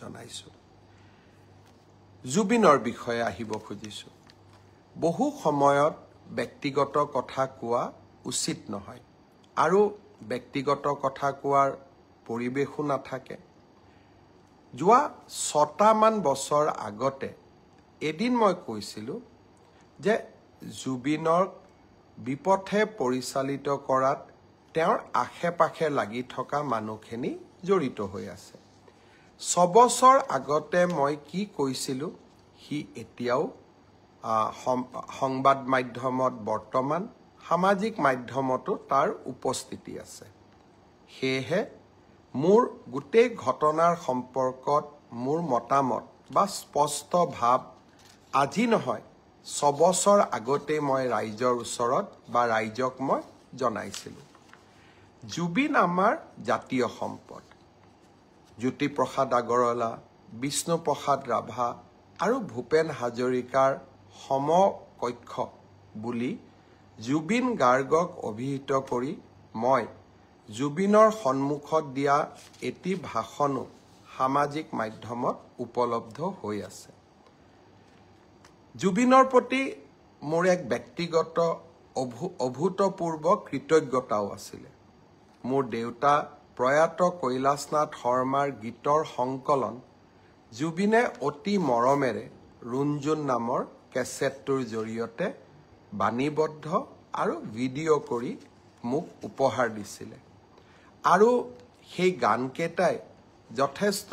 জনাইছোঁ জুবিনৰ বিষয়ে আহিব খুজিছোঁ বহু সময়ত ব্যক্তিগত কথা কোৱা উচিত নহয় আৰু ব্যক্তিগত কথা কোৱাৰ পৰিবেশো নাথাকে যোৱা 6টা বছৰ আগতে এদিন মই কৈছিলোঁ যে জুবিনৰ বিপথে পৰিচালিত কৰাত তেওঁৰ আশে-পাশে লাগি থকা মানুহখিনি জড়িত হৈ আছে 6 বছৰ আগতে মই কি কৈছিলোঁ হি এতিয়াও সংবাদ মাধ্যমত বৰ্তমান সামাজিক মাধ্যমতো তাৰ উপস্থিতি আছে সেয়েহে মোৰ গোটেই ঘটনাৰ সম্পৰ্কত মোৰ মতামত বা স্পষ্ট ভাৱ আজি নহয় 6 বছৰ আগতে মই ৰাইজৰ ওচৰত বা ৰাইজক মই জনাইছিলোঁ জুবিন আমাৰ জাতীয় সম্পদ জ্যোতিপ্ৰসাদ আগৰৱালা বিষ্ণুপ্ৰসাদ ৰাভা আৰু ভূপেন হাজৰিকাৰ সমকক্ষ বুলি জুবিন গাৰ্গক অভিহিত কৰি মই জুবিনৰ সন্মুখত দিয়া এটি ভাষণো সামাজিক মাধ্যমত উপলব্ধ হৈ আছে জুবিনৰ প্ৰতি মোৰ এক ব্যক্তিগত অভূতপূৰ্ব কৃতজ্ঞতাও আছিল মোৰ দেউতা প্ৰয়াত কৈলাশনাথ শৰ্মাৰ গীতৰ সংকলন জুবিনে অতি মৰমেৰে ৰুণজুন নামৰ কেছেটটোৰ জৰিয়তে বাণীবদ্ধ আৰু ভিডিঅ' কৰি মোক উপহাৰ দিছিলে আৰু সেই গানকেইটাই যথেষ্ট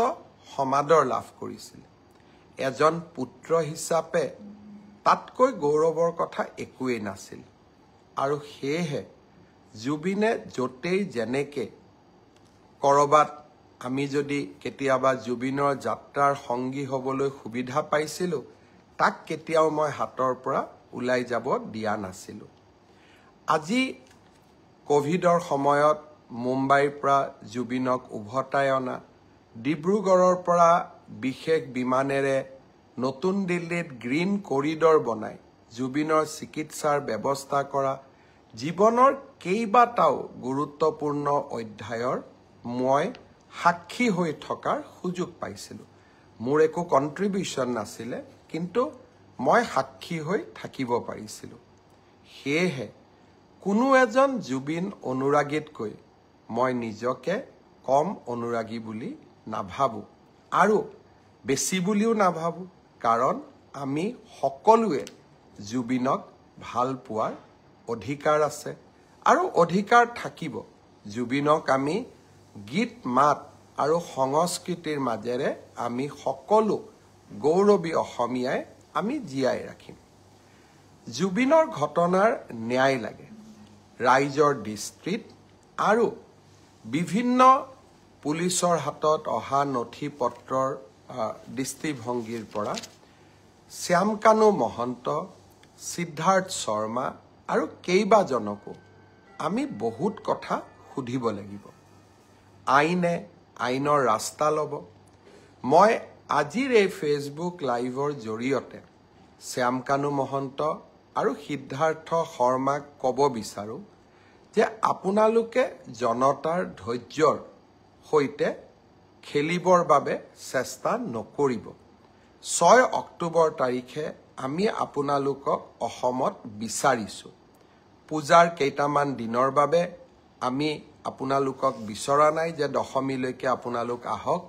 সমাদৰ লাভ কৰিছিল এজন পুত্ৰ হিচাপে তাতকৈ গৌৰৱৰ কথা একোৱেই নাছিল আৰু সেয়েহে জুবিনে য'তেই যেনেকে কৰবাত আমি যদি কেতিয়াবা জুবিনৰ যাত্ৰাৰ সংগী হ'বলৈ সুবিধা পাইছিলোঁ তাক কেতিয়াও মই হাতৰ পৰা ওলাই যাব দিয়া নাছিলোঁ আজি কোভিডৰ সময়ত মুম্বাইৰ পৰা জুবিনক উভতাই অনা ডিব্ৰুগড়ৰ পৰা বিশেষ বিমানেৰে নতুন দিল্লীত গ্ৰীণ কৰিডৰ বনাই জুবিনৰ চিকিৎসাৰ ব্যৱস্থা কৰা জীৱনৰ কেইবাটাও গুৰুত্বপূৰ্ণ অধ্যায়ৰ মই সাক্ষী হৈ থকাৰ সুযোগ পাইছিলোঁ মোৰ একো কন্ট্ৰিবিউশন নাছিলে কিন্তু মই সাক্ষী হৈ থাকিব পাৰিছিলোঁ সেয়েহে কোনো এজন জুবিন অনুৰাগীতকৈ মই নিজকে কম অনুৰাগী বুলি নাভাবো আৰু বেছি বুলিও নাভাবো কাৰণ আমি সকলোৱে জুবিনক ভাল পোৱাৰ অধিকাৰ আছে আৰু অধিকাৰ থাকিব জুবিনক আমি গীত মাত আৰু সংস্কৃতিৰ মাজেৰে আমি সকলো গৌৰৱী অসমীয়াই আমি জীয়াই ৰাখিম জুবিনৰ ঘটনাৰ ন্যায় লাগে ৰাইজৰ দৃষ্টিত আৰু বিভিন্ন পুলিচৰ হাতত অহা নথি পত্ৰৰ দৃষ্টিভংগীৰ পৰা শ্যামকানু মহন্ত সিদ্ধাৰ্থ শৰ্মা আৰু কেইবাজনকো আমি বহুত কথা সুধিব লাগিব আইনে আইনৰ ৰাস্তা ল'ব মই আজিৰ এই ফেচবুক লাইভৰ জৰিয়তে শ্যামকানু মহন্ত আৰু সিদ্ধাৰ্থ শৰ্মাক ক'ব বিচাৰো যে আপোনালোকে জনতাৰ ধৈৰ্যৰ সৈতে খেলিবৰ বাবে চেষ্টা নকৰিব 6 অক্টোবৰ তাৰিখে আমি আপোনালোকক অসমত বিচাৰিছো পূজাৰ কেইটামান দিনৰ বাবে আমি আপোনালোকক বিচৰা নাই যে দশমীলৈকে আপোনালোক আহক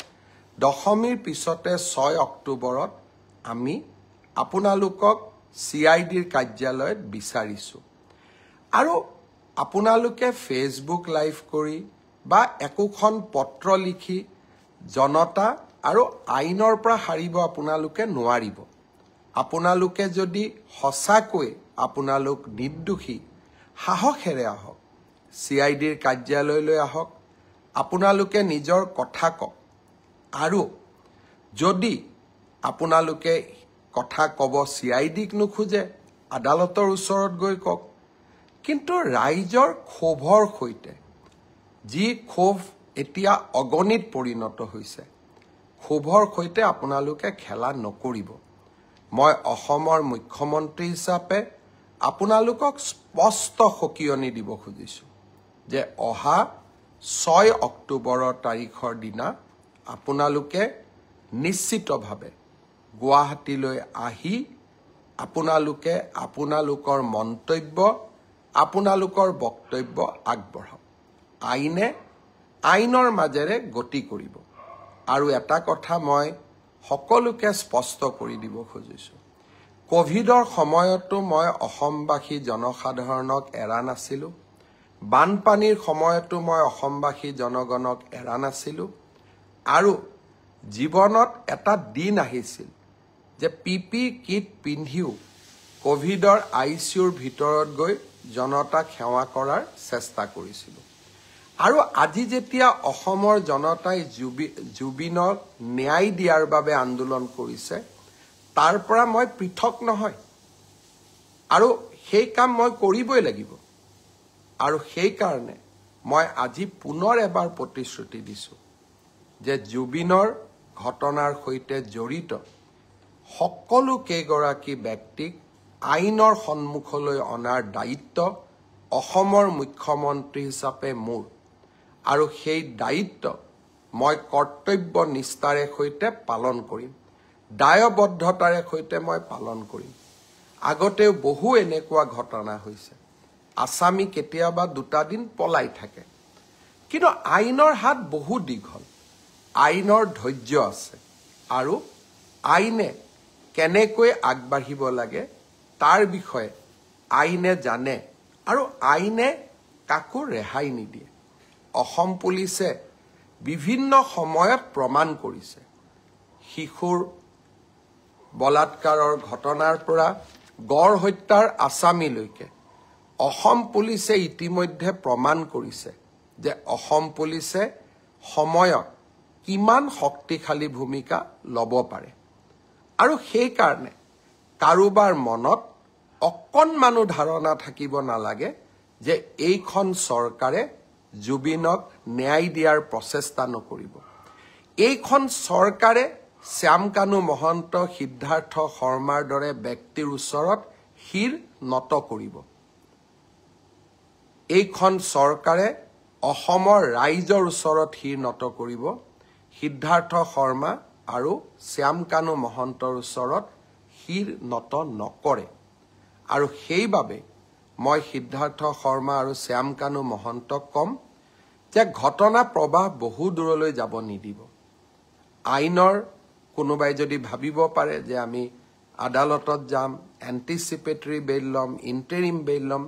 দশমীৰ পিছতে 6 অক্টোবৰত আমি আপোনালোকক CIDৰ কাৰ্যালয়ত বিচাৰিছো আৰু আপোনালোকে ফেচবুক লাইভ কৰি বা একোখন পত্ৰ লিখি জনতা আৰু আইনৰ পৰা হাৰিব আপোনালোকে নোৱাৰিব আপোনালোকে যদি সঁচাকৈ আপোনালোক নিৰ্দোষী সাহসেৰে আহক CIDৰ কাৰ্যালয়লৈ আহক আপোনালোকে নিজৰ কথা কওক আৰু যদি আপোনালোকে কথা ক'ব CIDক নোখোজে আদালতৰ ওচৰত গৈ কওক কিন্তু ৰাইজৰ ক্ষোভৰ সৈতে যি ক্ষোভ এতিয়া অগণিত পৰিণত হৈছে ক্ষোভৰ সৈতে আপোনালোকে খেলা নকৰিব মই অসমৰ মুখ্যমন্ত্ৰী হিচাপে আপোনালোকক স্পষ্ট সকিয়নি দিব খুজিছো যে অহা 6 অক্টোবৰৰ তাৰিখৰ দিনা আপোনালোকে নিশ্চিতভাৱে গুৱাহাটীলৈ আহি আপোনালোকে আপোনালোকৰ মন্তব্য আপোনালোকৰ বক্তব্য আগবঢ়াওক আইনে আইনৰ মাজেৰে গতি কৰিব আৰু এটা কথা মই সকলোকে স্পষ্ট কৰি দিব খুজিছো কোভিডৰ সময়তো মই অসমবাসী জনসাধাৰণক এৰা নাছিলো বানপানীৰ সময়তো মই অসমবাসী জনগণক এৰা নাছিলো আৰু জীৱনত এটা দিন আহিছিল যে পিপি কিট পিন্ধিও কোভিডৰ আইচিউৰ ভিতৰত গৈ জনতাক সেৱা কৰাৰ চেষ্টা কৰিছিলো আৰু আজি যেতিয়া অসমৰ জনতাই জুবিনক ন্যায় দিয়াৰ বাবে আন্দোলন কৰিছে তাৰ পৰা মই পৃথক নহয় আৰু সেই কাম মই কৰিবই লাগিব আৰু সেই কাৰণে মই আজি পুনৰ এবাৰ প্ৰতিশ্ৰুতি দিছো যে জুবিনৰ ঘটনাৰ সৈতে জড়িত সকলো কেইগৰাকী ব্যক্তিক আইনৰ সন্মুখলৈ অনাৰ দায়িত্ব অসমৰ মুখ্যমন্ত্ৰী হিচাপে মোৰ আৰু সেই দায়িত্ব মই কৰ্তব্য নিষ্ঠাৰে সৈতে পালন কৰিম দায়বদ্ধতাৰে সৈতে মই পালন কৰিম আগতেও বহু এনেকুৱা ঘটনা হৈছে আসামী কেতিয়াবা দুটা দিন পলাই থাকে কিন্তু আইনৰ হাত বহু দীঘল আইনৰ ধৈৰ্য আছে আৰু আইনে কেনেকৈ আগবাঢ়িব লাগে তাৰ বিষয়ে আইনে জানে আৰু আইনে কাকো ৰেহাই নিদিয়ে অসম পুলিচে বিভিন্ন সময়ত প্ৰমাণ কৰিছে শিশুৰ বলাৎকাৰৰ ঘটনাৰ পৰা গড় হত্যাৰ আসামীলৈকে অসম পুলিচে ইতিমধ্যে প্ৰমাণ কৰিছে যে অসম পুলিচে সময়ত কিমান শক্তিশালী ভূমিকা ল'ব পাৰে আৰু সেই কাৰণে কাৰোবাৰ মনত অকণমানো ধাৰণা থাকিব নালাগে যে এইখন চৰকাৰে জুবিনক ন্যায় দিয়াৰ প্ৰচেষ্টা নকৰিব এইখন চৰকাৰে শ্যামকানু মহন্ত সিদ্ধাৰ্থ শৰ্মাৰ দৰে ব্যক্তিৰ ওচৰত শিৰ নত কৰিব এইখন চৰকাৰে অসমৰ ৰাইজৰ ওচৰত শিৰ নত কৰিব সিদ্ধাৰ্থ শৰ্মা আৰু শ্যামকানু মহন্তৰ ওচৰত শিৰ নত নকৰে আৰু সেইবাবে মই সিদ্ধাৰ্থ শৰ্মা আৰু শ্যামকানু মহন্তক কম যে ঘটনা প্ৰবাহ বহু দূৰলৈ যাব নিদিব আইনৰ কোনোবাই যদি ভাবিব পাৰে যে আমি আদালতত যাম এন্টিচিপেটৰী বেইল ল'ম ইণ্টাৰিম বেইল ল'ম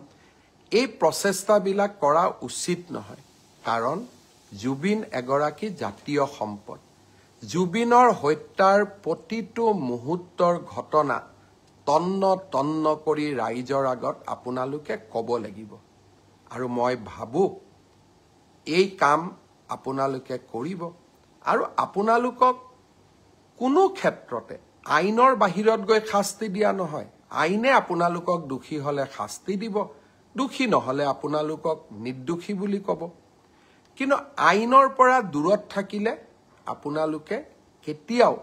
এই প্ৰচেষ্টাবিলাক কৰা উচিত নহয় কাৰণ জুবিন এগৰাকী জাতীয় সম্পদ জুবিনৰ হত্যাৰ প্ৰতিটো মুহূৰ্তৰ ঘটনা তন্ন কৰি ৰাইজৰ আগত আপোনালোকে ক'ব লাগিব আৰু মই ভাবো এই কাম আপোনালোকে কৰিব আৰু আপোনালোকক কোনো ক্ষেত্ৰতে আইনৰ বাহিৰত গৈ শাস্তি দিয়া নহয় আইনে আপোনালোকক দোষী হলে শাস্তি দিব দোষী নহলে আপোনালোকক নিৰ্দোষী বুলি ক'ব কিন্তু আইনৰ পৰা দূৰত থাকিলে আপোনালোকে কেতিয়াও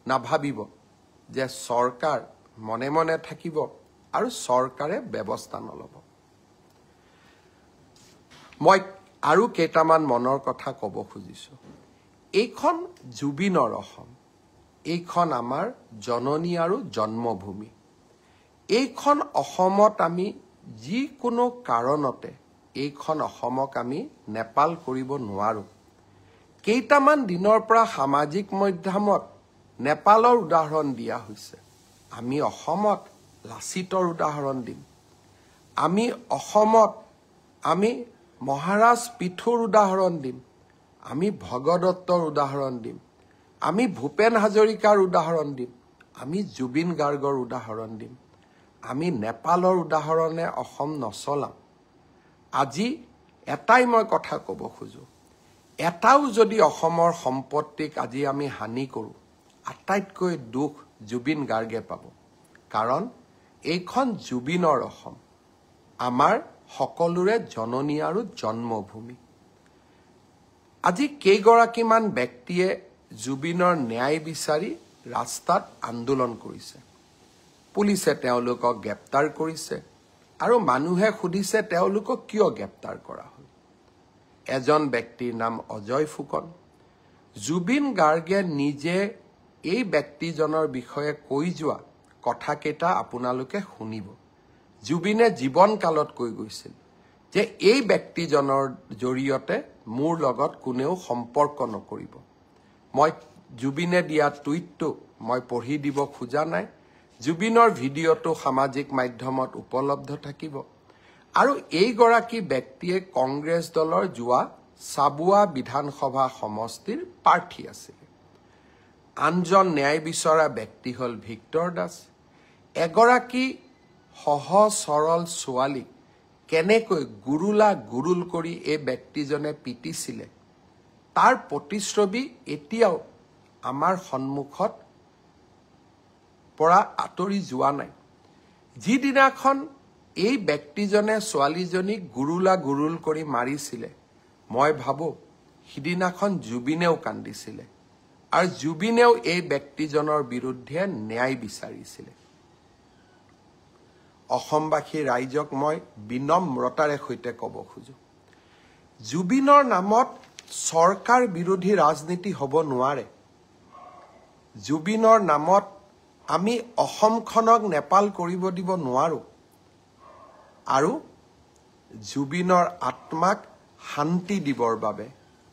নাভাবিব যে চৰকাৰ মনে মনে থাকিব আৰু চৰকাৰে ব্যৱস্থা নলব মই আৰু কেইটামান মনৰ কথা ক'ব খুজিছো এইখন জুবিনৰ অসম এইখন আমাৰ জননী আৰু জন্মভূমি এইখন অসমত আমি যিকোনো কাৰণতে এইখন অসমক আমি নেপাল কৰিব নোৱাৰো কেইটামান দিনৰ পৰা সামাজিক মাধ্যমত নেপালৰ উদাহৰণ দিয়া হৈছে আমি অসমত লাচিতৰ উদাহৰণ দিম আমি অসমত আমি মহাৰাজ পিথুৰ উদাহৰণ দিম আমি ভগদত্তৰ উদাহৰণ দিম আমি ভূপেন হাজৰিকাৰ উদাহৰণ দিম আমি জুবিন গাৰ্গৰ উদাহৰণ দিম আমি নেপালৰ উদাহৰণে অসম নচলাম আজি এটাই মই কথা ক'ব খোজো এটাও যদি অসমৰ সম্পত্তিক আজি আমি হানি কৰো আটাইতকৈ দুখ জুবিন গাৰ্গে পাব কাৰণ এইখন জুবিনৰ অসম আমাৰ সকলোৰে জননী আৰু জন্মভূমি আজি কেইগৰাকীমান ব্যক্তিয়ে জুবিনৰ ন্যায় বিচাৰি ৰাস্তাত আন্দোলন কৰিছে পুলিচে তেওঁলোকক গ্ৰেপ্তাৰ কৰিছে আৰু মানুহে সুধিছে তেওঁলোকক কিয় গ্ৰেপ্তাৰ কৰা হ'ল এজন ব্যক্তিৰ নাম অজয় ফুকন জুবিন গাৰ্গে নিজে এই ব্যক্তিজনৰ বিষয়ে কৈ যোৱা কথাকেইটা আপোনালোকে শুনিব জুবিনে জীৱনকালত কৈ গৈছিল যে এই ব্যক্তিজনৰ জৰিয়তে মোৰ লগত কোনেও সম্পৰ্ক নকৰিব মই জুবিনে দিয়া টুইটটো মই পঢ়ি দিব খোজা নাই জুবিনৰ ভিডিঅ'টো সামাজিক মাধ্যমত উপলব্ধ থাকিব আৰু এইগৰাকী ব্যক্তিয়ে কংগ্ৰেছ দলৰ যোৱা সাবুৱা বিধানসভা সমষ্টিৰ প্ৰাৰ্থী আছিল আনজন ন্যায় বিচৰা ব্যক্তি হল ভিক্টৰ দাস এগৰাকী সহজ সৰল ছোৱালী কেনেকৈ গুৰুল কৰি এই ব্যক্তিজনে পিটিছিলে তাৰ প্ৰতিশ্ৰুতি এতিয়াও আমাৰ সন্মুখত পৰা আঁতৰি যোৱা নাই যিদিনাখন এই ব্যক্তিজনে ছোৱালীজনীক গুৰুল কৰি মাৰিছিলে মই ভাবো সিদিনাখন জুবিনেও কান্দিছিলে আৰু জুবিনেও এই ব্যক্তিজনৰ বিৰুদ্ধে ন্যায় বিচাৰিছিলে অসমবাসী ৰাইজক মই বিনম্ৰতাৰে সৈতে ক'ব খোজো জুবিনৰ নামত চৰকাৰ বিৰোধী ৰাজনীতি হ'ব নোৱাৰে জুবিনৰ নামত আমি অসমখনক নেপাল কৰিব দিব নোৱাৰো আৰু জুবিনৰ আত্মাক শান্তি দিবৰ বাবে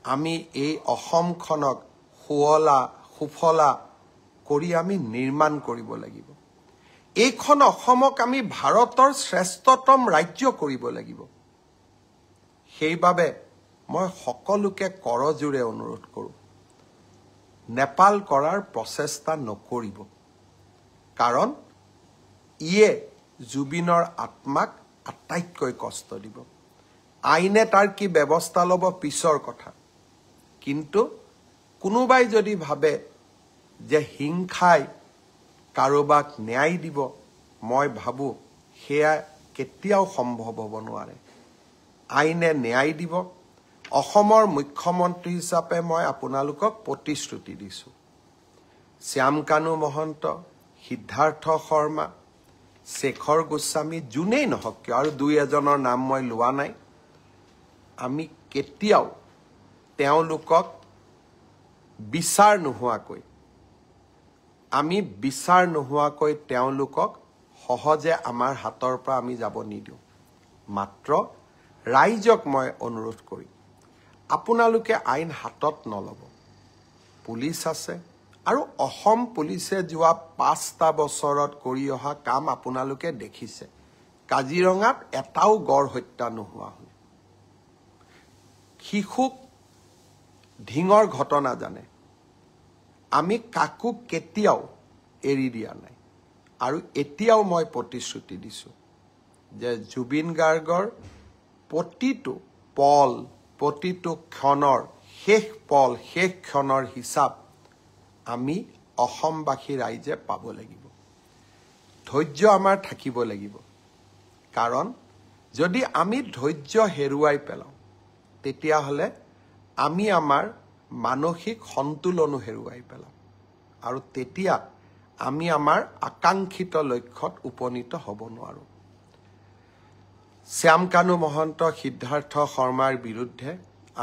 আমি এই অসমখনক সুফলা কৰি আমি নিৰ্মাণ কৰিব লাগিব এইখন অসমক আমি ভাৰতৰ শ্ৰেষ্ঠতম ৰাজ্য কৰিব লাগিব সেইবাবে মই সকলোকে কৰজোৰে অনুৰোধ কৰোঁ নেপাল কৰাৰ প্ৰচেষ্টা নকৰিব কাৰণ ইয়ে জুবিনৰ আত্মাক আটাইতকৈ কষ্ট দিব আইনে তাৰ কি ব্যৱস্থা ল'ব পিছৰ কথা কিন্তু কোনোবাই যদি ভাবে যে হিংসাই কাৰোবাক ন্যায় দিব মই ভাবো সেয়া কেতিয়াও সম্ভৱ হ'ব নোৱাৰে আইনে ন্যায় দিব অসমৰ মুখ্যমন্ত্ৰী হিচাপে মই আপোনালোকক প্ৰতিশ্ৰুতি দিছো শ্যামকানু মহন্ত সিদ্ধাৰ্থ শৰ্মা শেখৰ গোস্বামী যোনেই নহওক কিয় আৰু দুই এজনৰ নাম মই লোৱা নাই আমি কেতিয়াও তেওঁলোকক বিচাৰ নোহোৱাকৈ তেওঁলোকক সহজে আমাৰ হাতৰ পৰা আমি যাব নিদিওঁ মাত্ৰ ৰাইজক মই অনুৰোধ কৰিম আপোনালোকে আইন হাতত নলব পুলিচ আছে আৰু অসম পুলিচে যোৱা 5টা বছৰত কৰি অহা কাম আপোনালোকে দেখিছে কাজিৰঙাত এটাও গড় হত্যা নোহোৱা হ'ল শিশুক ঢিঙৰ ঘটনা জানে আমি কাকো কেতিয়াও এৰি দিয়া নাই আৰু এতিয়াও মই প্ৰতিশ্ৰুতি দিছো যে জুবিন গাৰ্গৰ প্ৰতিটো পল প্ৰতিটো ক্ষণৰ শেষ ক্ষণৰ হিচাপ আমি অসমবাসী ৰাইজে পাব লাগিব ধৈৰ্য আমাৰ থাকিব লাগিব কাৰণ যদি আমি ধৈৰ্য হেৰুৱাই পেলাওঁ তেতিয়াহ'লে আমি আমাৰ মানসিক সন্তুলনো হেৰুৱাই পেলাম আৰু তেতিয়া আমি আমাৰ আকাংক্ষিত লক্ষ্যত উপনীত হ'ব নোৱাৰো শ্যামকানু মহন্ত সিদ্ধাৰ্থ শৰ্মাৰ বিৰুদ্ধে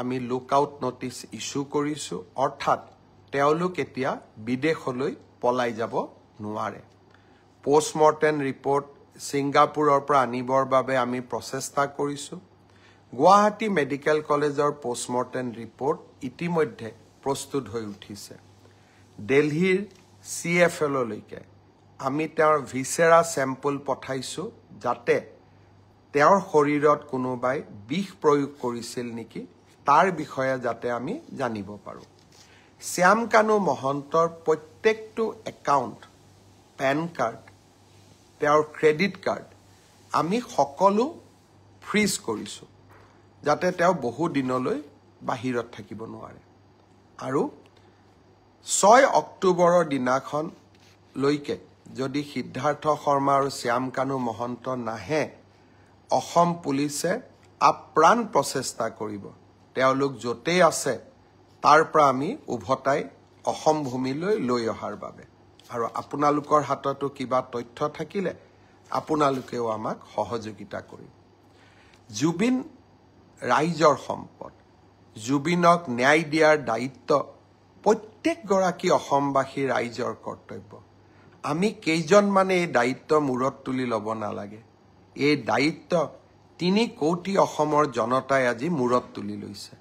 আমি লুকআউট নটিচ ইস্যু কৰিছো অৰ্থাৎ তেওঁলোক এতিয়া বিদেশলৈ পলাই যাব নোৱাৰে পোষ্টমৰ্টেম ৰিপৰ্ট ছিংগাপুৰৰ পৰা আনিবৰ বাবে আমি প্ৰচেষ্টা কৰিছো গুৱাহাটী মেডিকেল কলেজৰ পোষ্টমৰ্টেম ৰিপৰ্ট ইতিমধ্যে প্ৰস্তুত হৈ উঠিছে দিল্লীৰ CFLলৈকে আমি তেওঁৰ ভিসেৰা স্যাম্পল পঠাইছো যাতে তেওঁৰ শৰীৰত কোনোবাই বিষ প্ৰয়োগ কৰিছিল নেকি তাৰ বিষয়ে যাতে আমি জানিব পাৰো শ্যামকানু মহন্তৰ প্ৰত্যেকটো একাউণ্ট পেন কাৰ্ড তেওঁৰ ক্ৰেডিট কাৰ্ড আমি সকলো ফ্ৰিজ কৰিছো যাতে তেওঁ বহু দিনলৈ বাহিৰত থাকিব নোৱাৰে আৰু 6 অক্টোবৰৰ দিনাখন লৈকে যদি সিদ্ধাৰ্থ শৰ্মা আৰু শ্যামকানু মহন্ত নাহে অসম পুলিচে আপ্ৰাণ প্ৰচেষ্টা কৰিব তেওঁলোক য'তেই আছে তাৰ পৰা আমি উভতাই অসম ভূমিলৈ লৈ অহাৰ বাবে আৰু আপোনালোকৰ হাততো কিবা তথ্য থাকিলে আপোনালোকেও আমাক সহযোগিতা কৰিব জুবিন ৰাইজৰ সম্পদ জুবিনক ন্যায় দিয়াৰ দায়িত্ব প্ৰত্যেকগৰাকী অসমবাসী ৰাইজৰ কৰ্তব্য। আমি কেইজনমানে এই দায়িত্ব মূৰত তুলি ল'ব নালাগে। এই দায়িত্ব 3 কোটি অসমৰ জনতাই আজি মূৰত তুলি লৈছে।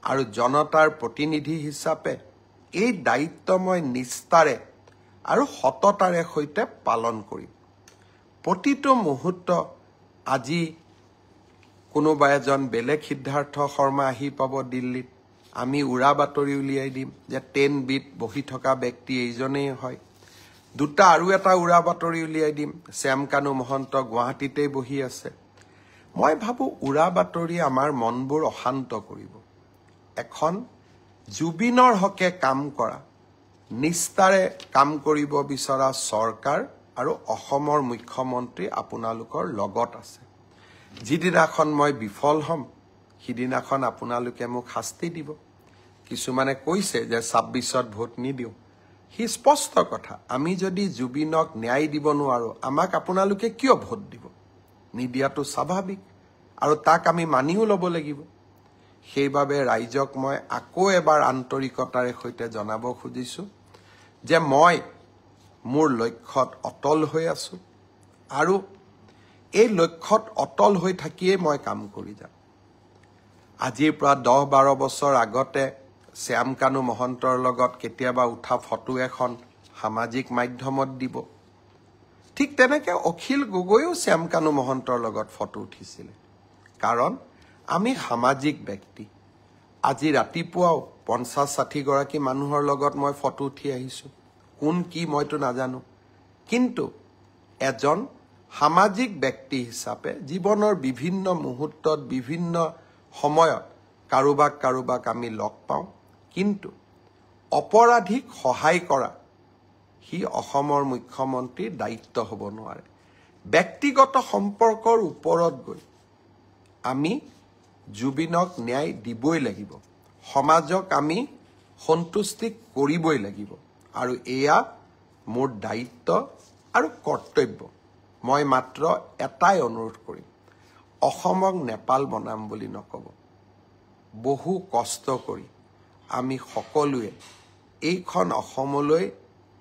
আৰু জনতাৰ প্ৰতিনিধি হিচাপে এই দায়িত্ব মই নিষ্ঠাৰে আৰু সততাৰে সৈতে পালন কৰিম। প্ৰতিটো মুহূৰ্ত আজি কোনোবা এজন বেলেগ সিদ্ধাৰ্থ শৰ্মা আহি পাব দিল্লীত, আমি উৰা বাতৰি উলিয়াই দিম যে 10 বিত বহি থকা ব্যক্তি এইজনেই হয়। দুটা আৰু এটা উৰা বাতৰি উলিয়াই দিম, শ্যামকানু মহন্ত গুৱাহাটীতেই বহি আছে। মই ভাবো উৰা বাতৰি আমাৰ মনবোৰ অশান্ত কৰিব। এখন জুবিনৰ হকে কাম কৰা, নিষ্ঠাৰে কাম কৰিব বিচৰা চৰকাৰ আৰু অসমৰ মুখ্যমন্ত্ৰী আপোনালোকৰ লগত আছে। যিদিনাখন মই বিফল হ'ম সিদিনাখন আপোনালোকে মোক শাস্তি দিব। কিছুমানে কৈছে যে 26ত ভোট নিদিওঁ। সি স্পষ্ট কথা, আমি যদি জুবিনক ন্যায় দিব নোৱাৰো আমাক আপোনালোকে কিয় ভোট দিব? নিদিয়াটো স্বাভাৱিক আৰু তাক আমি মানিও ল'ব লাগিব। সেইবাবে ৰাইজক মই আকৌ এবাৰ আন্তৰিকতাৰে সৈতে জনাব খুজিছো যে মই মোৰ লক্ষ্যত অটল হৈ আছো আৰু এই লক্ষ্যত অটল হৈ থাকিয়ে মই কাম কৰি যাম। আজিৰ পৰা 10-12 বছৰ আগতে শ্যামকানু মহন্তৰ লগত কেতিয়াবা উঠা ফটো এখন সামাজিক মাধ্যমত দিব। ঠিক তেনেকে অখিল গগৈও শ্যামকানু মহন্তৰ লগত ফটো উঠিছিলে। কাৰণ আমি সামাজিক ব্যক্তি। আজি ৰাতিপুৱাও 50-60 গৰাকী মানুহৰ লগত মই ফটো উঠি আহিছো। কোন কি মইতো নাজানো, কিন্তু এজন সামাজিক ব্যক্তি হিচাপে জীৱনৰ বিভিন্ন মুহূৰ্তত বিভিন্ন সময়ত কাৰোবাক আমি লগ পাওঁ, কিন্তু অপৰাধীক সহায় কৰা সি অসমৰ মুখ্যমন্ত্ৰীৰ দায়িত্ব হ'ব নোৱাৰে। ব্যক্তিগত সম্পৰ্কৰ ওপৰত গৈ আমি জুবিনক ন্যায় দিবই লাগিব, সমাজক আমি সন্তুষ্টি কৰিবই লাগিব আৰু এয়া মোৰ দায়িত্ব আৰু কৰ্তব্য। মই মাত্ৰ এটাই অনুৰোধ কৰিম, অসমক নেপাল বনাম বুলি নকব। বহু কষ্ট কৰি আমি সকলোৱে এইখন অসমলৈ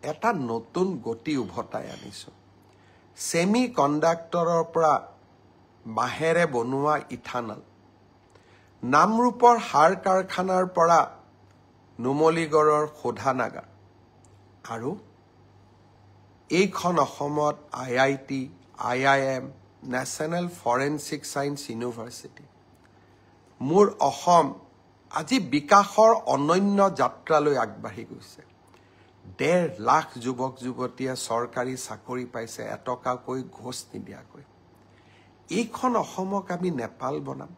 এটা নতুন গতি উভতাই আনিছো। সেমি কণ্ডাক্টৰৰ পৰা বাঁহেৰে বনোৱা ইথানল, নামৰূপৰ সাৰ কাৰখানাৰ পৰা নুমলীগড়ৰ শোধানাগাৰ আৰু এইখন অসমত IIT, IIM, national forensic science university. মোৰ অসম আজি বিকাশৰ অনন্য যাত্ৰালৈ আগবাঢ়ি গৈছে। 1.5 লাখ যুৱক যুৱতীয়ে চৰকাৰী চাকৰি পাইছে এটকাকৈ ঘোষ নিদিয়াকৈ। এইখন অসমক আমি নেপাল বনাম,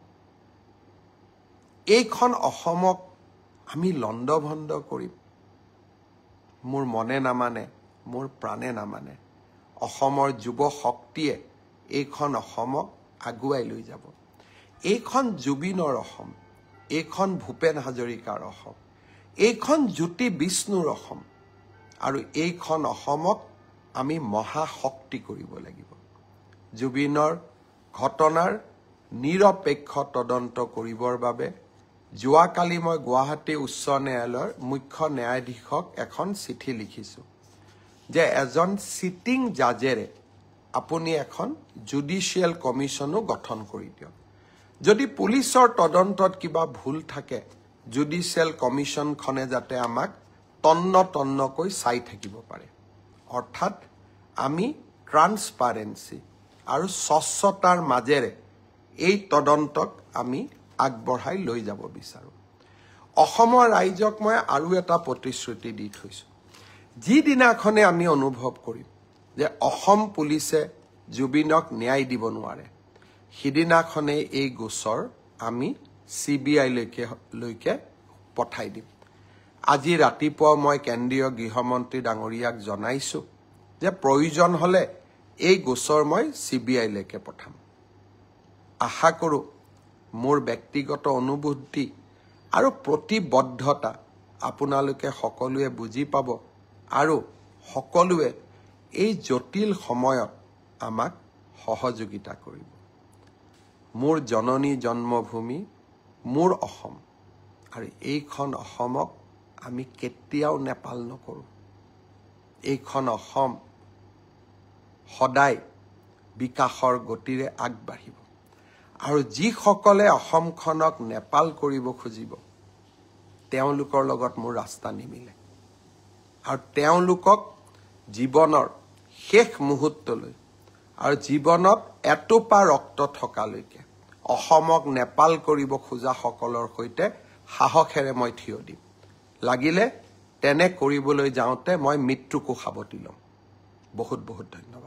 এইখন অসমক আমি লণ্ডভণ্ড কৰিম। মোৰ মনে নামানে, মোৰ প্ৰাণে নামানে। অসমৰ যুৱ শক্তিয়ে এইখন অসমক আগুৱাই লৈ যাব। এইখন জুবিনৰ অসম, এইখন ভূপেন হাজৰিকাৰ অসম, এইখন জ্যোতি বিষ্ণুৰ অসম আৰু এইখন অসমক আমি মহাশক্তি কৰিব লাগিব। জুবিনৰ ঘটনাৰ নিৰপেক্ষ তদন্ত কৰিবৰ বাবে যোৱাকালি মই গুৱাহাটী উচ্চ ন্যায়ালয়ৰ মুখ্য ন্যায়াধীশক এখন চিঠি লিখিছোঁ যে এজন চিটিং জাজেৰে আপুনি এখন জুডিচিয়েল কমিশ্যনো গঠন কৰি দিয়ক। যদি পুলিচৰ তদন্তত কিবা ভুল থাকে জুডিচিয়েল কমিশ্যনখনে যাতে আমাক তন্নকৈ চাই থাকিব পাৰে। অৰ্থাৎ আমি ট্ৰান্সপাৰেন্সি আৰু স্বচ্ছতাৰ মাজেৰে এই তদন্তক আমি আগবঢ়াই লৈ যাব বিচাৰোঁ। অসমৰ ৰাইজক মই আৰু এটা প্ৰতিশ্ৰুতি দি থৈছোঁ। যিদিনাখনে আমি অনুভৱ কৰিম যে অসম পুলিচে জুবিনক ন্যায় দিব নোৱাৰে, সিদিনাখনে এই গোচৰ আমি CBI লৈকে পঠাই দিম। আজি ৰাতিপুৱা মই কেন্দ্ৰীয় গৃহমন্ত্ৰী ডাঙৰীয়াক জনাইছোঁ যে প্ৰয়োজন হ'লে এই গোচৰ মই CBI লৈকে পঠাম। আশা কৰোঁ মোৰ ব্যক্তিগত অনুভূতি আৰু প্ৰতিবদ্ধতা আপোনালোকে সকলোৱে বুজি পাব আৰু সকলোৱে এই জটিল সময়ত আমাক সহযোগিতা কৰিব। মোৰ জননী জন্মভূমি মোৰ অসম আৰু এইখন অসমক আমি কেতিয়াও নেপাল নকৰোঁ। এইখন অসম সদায় বিকাশৰ গতিৰে আগবাঢ়িব। আৰু যিসকলে অসমখনক নেপাল কৰিব খুজিব তেওঁলোকৰ লগত মোৰ ৰাস্তা নিমিলে। আৰু তেওঁলোকক জীৱনৰ শেষ মুহূৰ্তলৈ আৰু জীৱনত এটোপা ৰক্ত থকালৈকে অসমক নেপাল কৰিব খোজাসকলৰ সৈতে সাহসেৰে মই থিয় দিম। লাগিলে তেনে কৰিবলৈ যাওঁতে মই মৃত্যুকো সাৱটি ল'ম। বহুত বহুত ধন্যবাদ।